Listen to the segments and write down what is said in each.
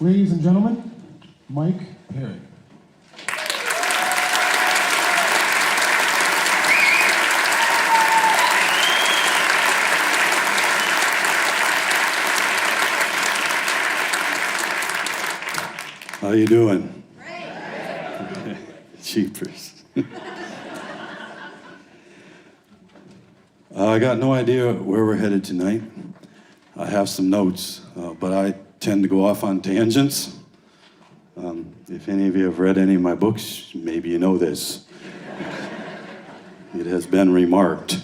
Ladies and gentlemen, Mike Perry. How you doing? Great. Cheapers. I got no idea where we're headed tonight. I have some notes, but I tend to go off on tangents. If any of you have read any of my books, maybe you know this. It has been remarked.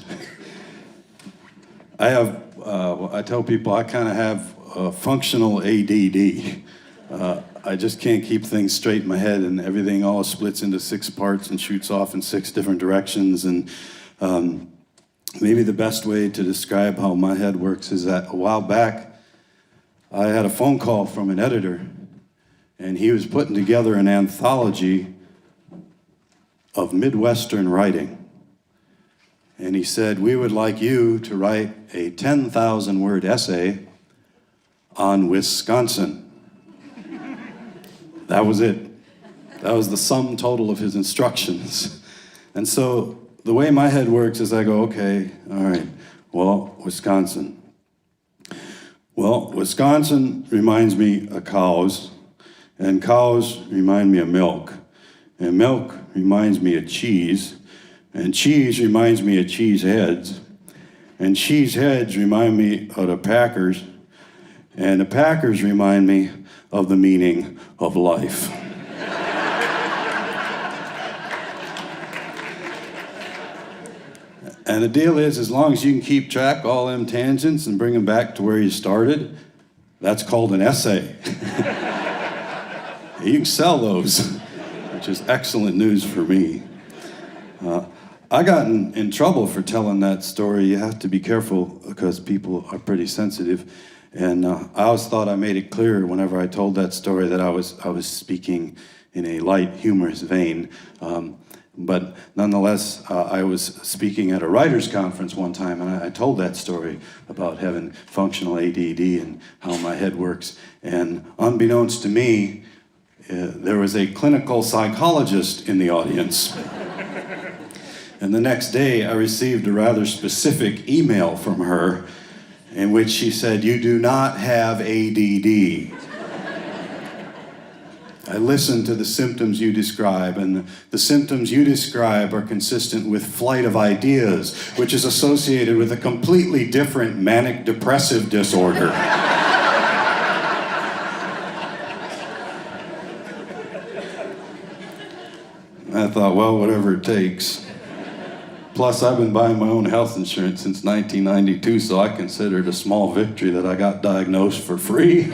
I tell people I kind of have functional ADD. I just can't keep things straight in my head, and everything all splits into 6 parts and shoots off in 6 different directions. And maybe the best way to describe how my head works is that a while back, I had a phone call from an editor, and he was putting together an anthology of Midwestern writing. And he said, "We would like you to write a 10,000-word essay on Wisconsin." That was it. That was the sum total of his instructions. And so the way my head works is I go, okay, all right, well, Wisconsin. Well, Wisconsin reminds me of cows, and cows remind me of milk, and milk reminds me of cheese, and cheese reminds me of cheese heads, and cheese heads remind me of the Packers, and the Packers remind me of the meaning of life. And the deal is, as long as you can keep track of all them tangents and bring them back to where you started, that's called an essay. You can sell those, which is excellent news for me. I got in trouble for telling that story. You have to be careful because people are pretty sensitive. And I always thought I made it clear whenever I told that story that I was speaking in a light, humorous vein. But nonetheless, I was speaking at a writers' conference one time, and I told that story about having functional ADD and how my head works. And unbeknownst to me, there was a clinical psychologist in the audience. And the next day, I received a rather specific email from her in which she said, "You do not have ADD. I listened to the symptoms you describe, and the symptoms you describe are consistent with flight of ideas, which is associated with a completely different manic depressive disorder." I thought, well, whatever it takes. Plus, I've been buying my own health insurance since 1992, so I consider it a small victory that I got diagnosed for free.